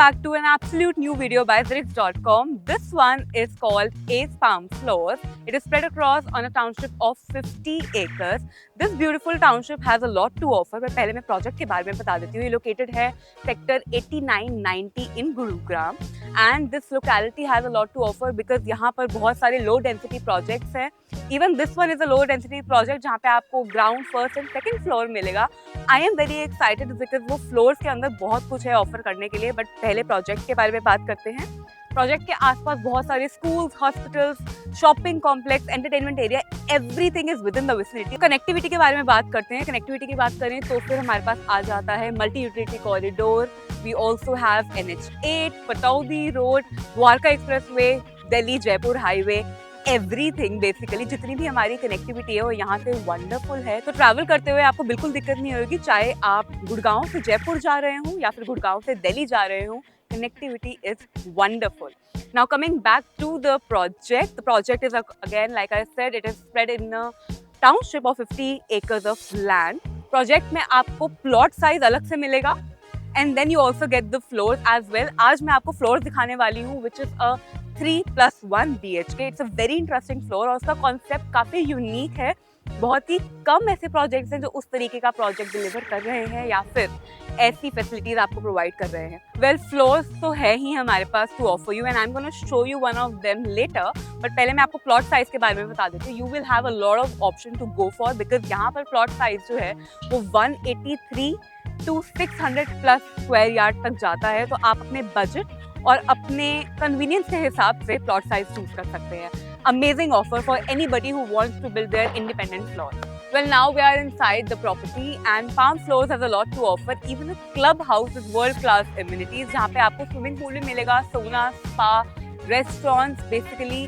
back to an absolute new video by Zrix.com. This one is called Ace Palm Floors. It is spread across on a township of 50 acres. This beautiful township has a lot to offer. मैं पहले मैं project के बारे में बता देती हूँ. ये located है sector 8990 in Gurugram. And this locality has a lot to offer because यहाँ पर बहुत सारे low density projects हैं. Even this one is a low density project जहाँ पे आपको ground, first and second floor मिलेगा. I am very excited because वो floors के अंदर बहुत कुछ है offer करने के लिए. But पहले project के बारे में बात करते हैं. प्रोजेक्ट के आसपास बहुत सारे schools, hospitals, shopping complex, entertainment area, everything is with in the vicinity. Connectivity के बारे में बात करते हैं. कनेक्टिविटी की बात करें तो फिर हमारे पास आ जाता है multi utility corridor. We also have NH8, Pataudi road, Dwarka expressway, Delhi Jaipur highway. Everything basically जितनी भी हमारी कनेक्टिविटी है वो यहाँ से वंडरफुल है. तो ट्रैवल करते हुए आपको बिल्कुल दिक्कत नहीं होगी, चाहे आप गुड़गांव से जयपुर जा रहे हो या फिर गुड़गांव से दिल्ली जा रहे हो. Connectivity is wonderful. Now coming back to the project is again, like I said, it is spread in a township of 50 acres of land. Project में आपको plot size अलग से मिलेगा and then you also get the floors as well. आज मैं आपको floors दिखाने वाली हूँ which is a 3+1 BHK. It's a very interesting floor और उसका concept काफ़ी unique है. बहुत ही कम ऐसे प्रोजेक्ट्स हैं जो उस तरीके का प्रोजेक्ट डिलीवर कर रहे हैं या फिर ऐसी फैसिलिटीज आपको प्रोवाइड कर रहे हैं. वेल, फ्लोर्स तो है ही हमारे पास to offer you and I am gonna show you one of them letter. But पहले मैं आपको प्लॉट साइज के बारे में बता देती हूँ. You will have a lot of option to go for because यहाँ पर प्लॉट साइज जो है वो 183 to 600 प्लस स्क्वायर यार्ड तक जाता है. तो आप अपने बजट और अपने कन्वीनियंस के हिसाब से प्लॉट साइज चूज कर सकते हैं. Amazing offer for anybody who wants to build their independent floor. Well, now we are inside the property and Palm Floors has a lot to offer. Even a clubhouse with world-class amenities जहाँ पे आपको swimming pool भी मिलेगा, sauna, spa, restaurants, basically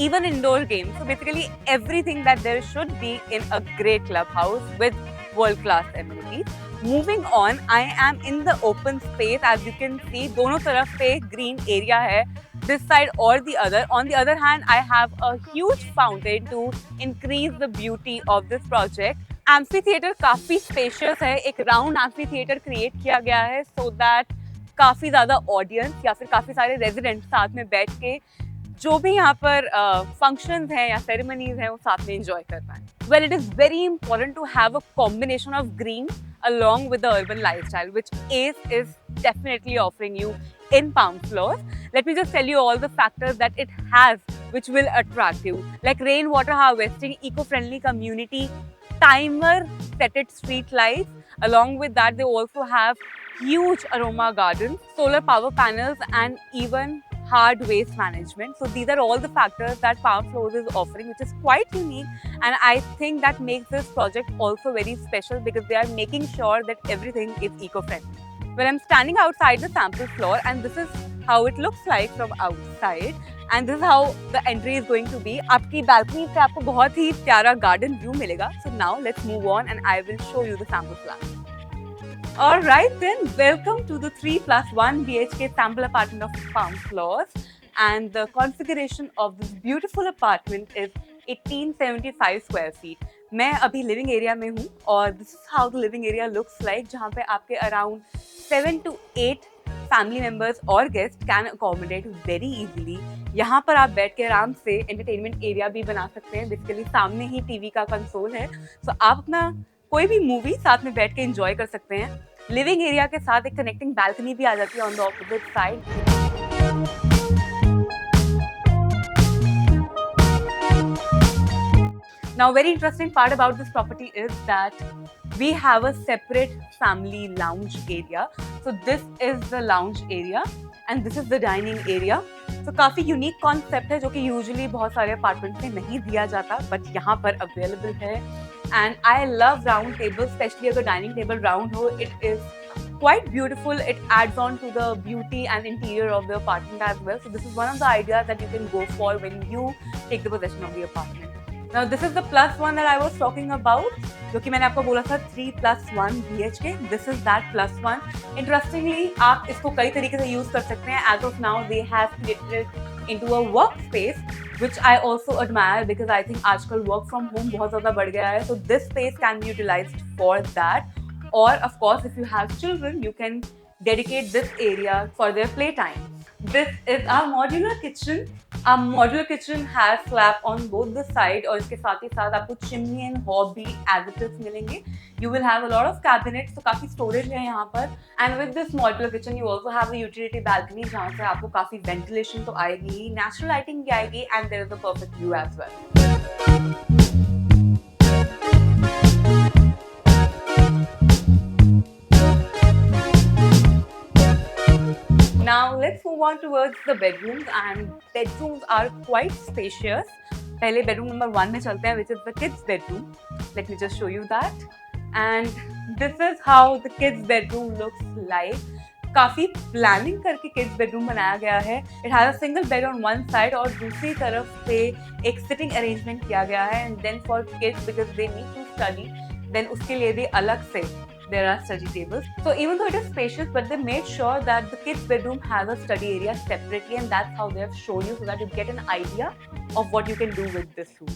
even indoor games. So basically everything that there should be in a great clubhouse with world-class amenities. Moving on, I am in the open space. As you can see, दोनों तरफ पे green area है. This side or the other. On the other hand, I have a huge fountain to increase the beauty of this project. Amphitheater काफी spacious है. एक round amphitheater create किया गया है so that काफी ज़्यादा audience या फिर काफी सारे residents साथ में बैठ के जो भी यहाँ पर functions हैं या ceremonies हैं वो साथ में enjoy कर पाएं. Well, it is very important to have a combination of green along with the urban lifestyle, which Ace is definitely offering you in Palm Floors. Let me just tell you all the factors that it has which will attract you, like rainwater harvesting, eco-friendly community, timer setted street lights. Along with that, they also have huge aroma gardens, solar power panels, and even hard waste management. So these are all the factors that Palm Floors is offering, which is quite unique, and I think that makes this project also very special because they are making sure that everything is eco-friendly. Well, I'm standing outside the sample floor and this is how it looks like from outside and this is how the entry is going to be. आपकी balcony से आपको बहुत ही प्यारा garden view मिलेगा. So now let's move on and I will show you the sample plan. Alright then, welcome to the 3+1 BHK sample apartment of Palm Floors, and the configuration of this beautiful apartment is 1875 square feet. मैं अभी living area में हूँ और this is how the living area looks like, जहाँ पे आपके around 7 to 8 family members और guest can accommodate very easily. यहाँ पर आप बैठ के आराम से एंटरटेनमेंट एरिया भी बना सकते हैं. बेसिकली सामने ही टीवी का कंसोल है, तो आप अपना कोई भी मूवी साथ में बैठ के एंजॉय कर सकते हैं. लिविंग एरिया के साथ एक कनेक्टिंग बैल्कनी भी आ जाती है on the opposite side. Now, very interesting part about this property is that we have a separate family lounge area. So this is the lounge area and this is the dining area. So काफी unique concept है जो कि usually बहुत सारे apartments में नहीं दिया जाता, but यहाँ पर available है. And I love round tables, especially अगर dining table round हो. It is quite beautiful. It adds on to the beauty and interior of the apartment as well. So this is one of the ideas that you can go for when you take the possession of the apartment. Now this is the +1 that I was talking about, जो कि मैंने आपको बोला था 3+1 BHK. This is that +1. Interestingly, आप इसको कई तरीके से use कर सकते हैं. As of now, they have created it into a workspace, which I also admire because I think आजकल work from home बहुत ज़्यादा बढ़ गया है. So this space can be utilized for that. Or of course, if you have children, you can dedicate this area for their playtime. This is our modular kitchen. Our modular kitchen has slab on both the side और इसके साथ ही साथ आपको chimney and hob भी as it is मिलेंगे. You will have a lot of cabinets, तो काफी storage है यहाँ पर. And with this modular kitchen, you also have a utility balcony जहाँ से आपको काफी ventilation तो आएगी ही, natural lighting भी आएगी, and there is a perfect view as well. Now let's move on towards the bedrooms, and bedrooms are quite spacious. पहले bedroom number 1 में चलते हैं, which is the kids bedroom. Let me just show you that. And this is how the kids bedroom looks like. काफी planning करके kids bedroom बनाया गया है. It has a single bed on one side और दूसरी तरफ से एक सिटिंग अरेंजमेंट किया गया है. And then for kids because they need to study, then उसके लिए भी अलग से there are study tables. So even though it is spacious, but they made sure that the kids bedroom has a study area separately, and that's how they have shown you so that you get an idea of what you can do with this room.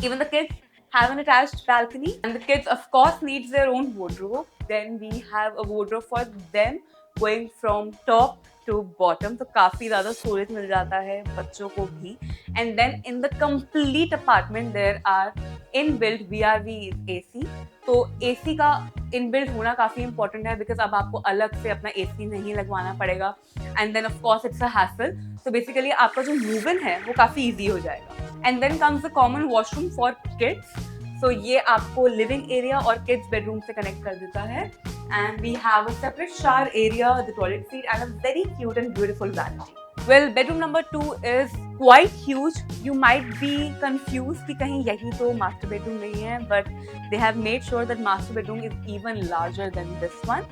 Even the kids have an attached balcony, and the kids of course needs their own wardrobe. Then we have a wardrobe for them going from top to bottom, तो काफी ज़्यादा storage मिल जाता है बच्चों को भी. And then in the complete apartment there are inbuilt VRV AC. तो AC का inbuilt होना काफी important है because अब आपको अलग से अपना AC नहीं लगवाना पड़ेगा. And then of course it's a hassle. So basically आपका जो move-in है वो काफी easy हो जाएगा. And then comes the common washroom for kids. So ये आपको living area और kids bedroom से connect कर देता है. And we have a separate shower area, the toilet seat, and a very cute and beautiful vanity. Well, bedroom number 2 is quite huge. You might be confused कि कहीं यही तो master bedroom नहीं है, but they have made sure that master bedroom is even larger than this one.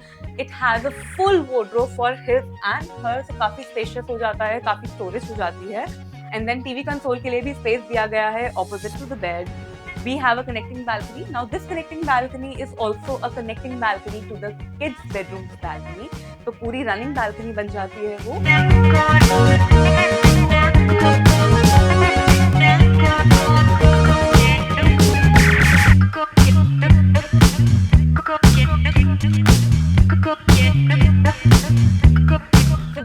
It has a full wardrobe for his and her, so काफी spacious हो जाता है, काफी storage हो जाती है. And then TV console के लिए भी space दिया गया है opposite to the bed. We have a connecting balcony. Now this connecting balcony is also a connecting balcony to the kids bedroom balcony. तो पूरी running balcony बन जाती है वो.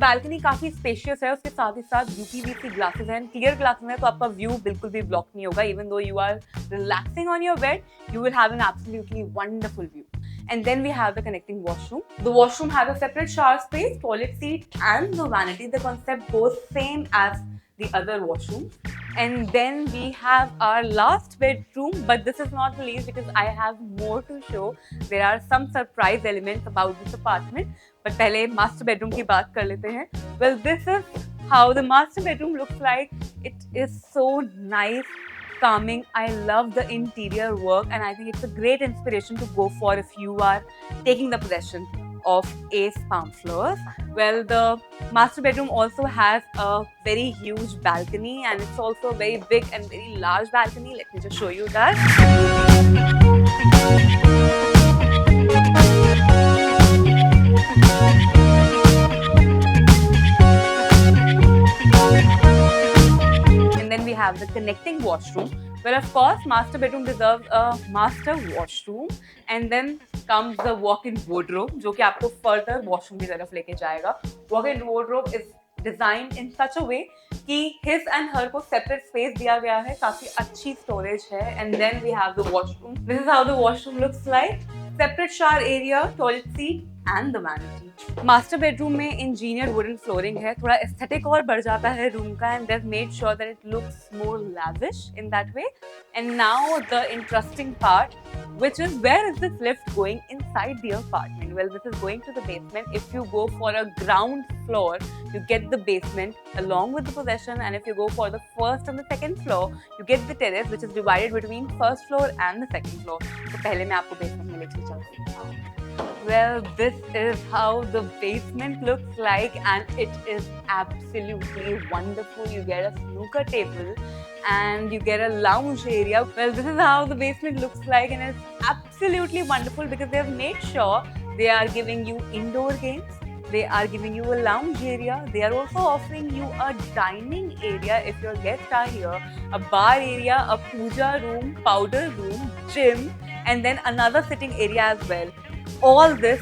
बालकनी काफी स्पेशियस है, उसके साथ ही साथ यूपीवीसी ग्लासेस हैं, क्लियर ग्लासेस हैं, तो आपका व्यू बिल्कुल भी ब्लॉक नहीं होगा. Even though you are relaxing on your bed, you will have an absolutely wonderful view. And then we have the connecting washroom. The washroom has a separate shower space, toilet seat, and the vanity. The concept goes same as the other washrooms. And then we have our last bedroom, but this is not the least because I have more to show. There are some surprise elements about this apartment. But पहले master bedroom की बात कर लेते हैं. Well, this is how the master bedroom looks like. It is so nice, calming. I love the interior work, and I think it's a great inspiration to go for if you are taking the possession of Ace Palm Floors. Well, the master bedroom also has a very huge balcony, and it's also a very big and very large balcony. Let me just show you that. And then we have the connecting washroom. Well, of course, master bedroom deserves a master washroom. And then comes the walk-in wardrobe, जो कि आपको further washroom की तरफ लेके जाएगा. Walk-in wardrobe is designed in such a way कि his and her को separate space दिया गया है, काफी अच्छी storage है. And then we have the washroom. This is how the washroom looks like. Separate shower area, toilet seat, and the vanity. Master bedroom में engineered wooden flooring है, थोड़ा एस्थेटिक और बढ़ जाता है रूम का, and they've made sure that it looks more lavish in that way. And now the interesting part, which is where is this lift going inside the apartment? Well, this is going to the basement. If you go for a ground floor, you get the basement along with the possession, and if you go for the first and the second floor, you get the terrace, which is divided between first floor and the second floor. तो पहले मैं आपको basement में लेके चलती हूँ. Well, this is how the basement looks like, and it is absolutely wonderful. You get a snooker table and you get a lounge area. Well, this is how the basement looks like, and it's absolutely wonderful because they have made sure they are giving you indoor games. They are giving you a lounge area. They are also offering you a dining area if your guests are here, a bar area, a puja room, powder room, gym, and then another sitting area as well. All this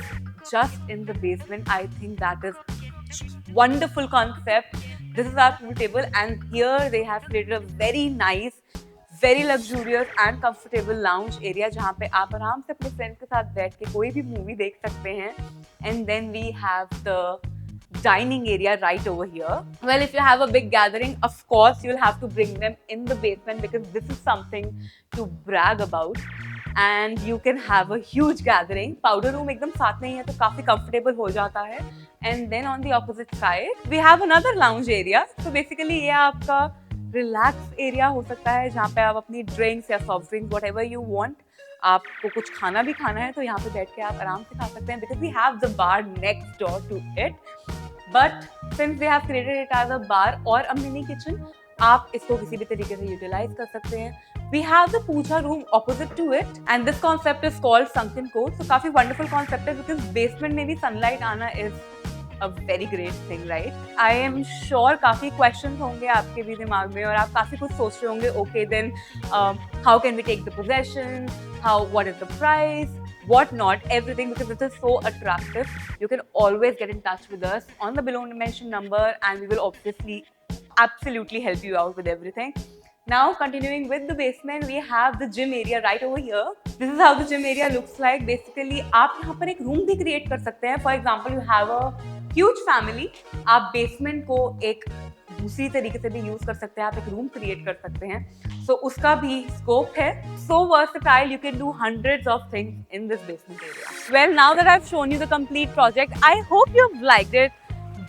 just in the basement. I think that is wonderful concept. This is our pool table, and here they have created a very nice, very luxurious and comfortable lounge area जहाँ पे आप आराम से अपने friend के साथ बैठ के कोई भी मूवी देख सकते हैं. And then we have the dining area right over here. Well, if you have a big gathering, of course you'll have to bring them in the basement because this is something to brag about. And you can have a huge gathering. Powder room एकदम साथ में ही है तो काफी comfortable हो जाता है. And then on the opposite side, we have another lounge area. So basically ये आपका relax area हो सकता है जहाँ पे आप अपनी drinks या soft drinks whatever you want. आपको कुछ खाना भी खाना है तो यहाँ पे बैठ के आप आराम से खा सकते हैं because we have the bar next door to it. But since they have created it as a bar or a mini kitchen, आप इसको किसी भी तरीके से utilize कर सकते हैं. We have the puja room opposite to it, and this concept is called sunken court. So काफी wonderful concept है because basement में भी sunlight आना is a very great thing, right? I am sure काफी questions होंगे आपके भी दिमाग में और आप काफी कुछ सोच रहे होंगे. Okay, then how can we take the possession? What is the price? What not? Everything, because it is so attractive. You can always get in touch with us on the below mentioned number, and we will obviously absolutely help you out with everything. Now, continuing with the basement, we have the gym area right over here. This is how the gym area looks like. Basically, आप यहाँ पर एक room भी create कर सकते हैं. For example, you have a huge family. आप basement को एक दूसरी तरीके से भी use कर सकते हैं. आप एक room create कर सकते हैं. So उसका भी scope है. So versatile, you can do hundreds of things in this basement area. Well, now that I've shown you the complete project, I hope you've liked it.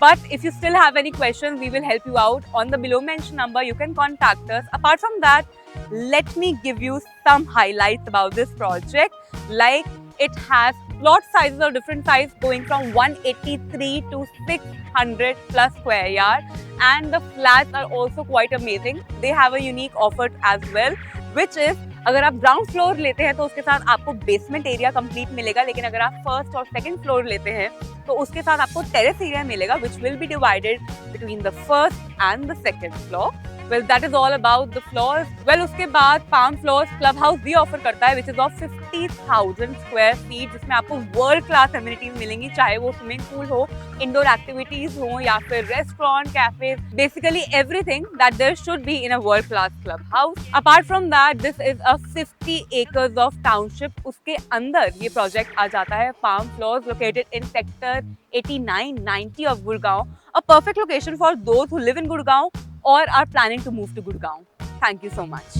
But if you still have any questions, we will help you out on the below mentioned number. You can contact us. Apart from that, let me give you some highlights about this project. Like, it has plot sizes of different size going from 183 to 600 plus square yard, and the flats are also quite amazing. They have a unique offer as well, which is अगर आप ground floor लेते हैं तो उसके साथ आपको basement area complete मिलेगा, लेकिन अगर आप फर्स्ट और सेकंड फ्लोर लेते हैं तो उसके साथ आपको टेरेस एरिया मिलेगा, which will be divided between the first and the second floor. Well, that is all about the floors. Well, उसके बाद Palm Floors Club House भी ऑफर करता है, which is of 50,000 square feet, जिसमें आपको world class amenities मिलेंगी, चाहे वो स्विमिंग पूल हो, इंडोर एक्टिविटीज हो या फिर restaurant, cafes, basically everything that there should be in a world class clubhouse. Apart from that, this is a 50 acres of township. उसके अंदर ये प्रोजेक्ट आ जाता है. Palm Floors located in sector 89-90 of Gurgaon, a perfect location for those who live in Gurgaon or are planning to move to Gurgaon. Thank you so much.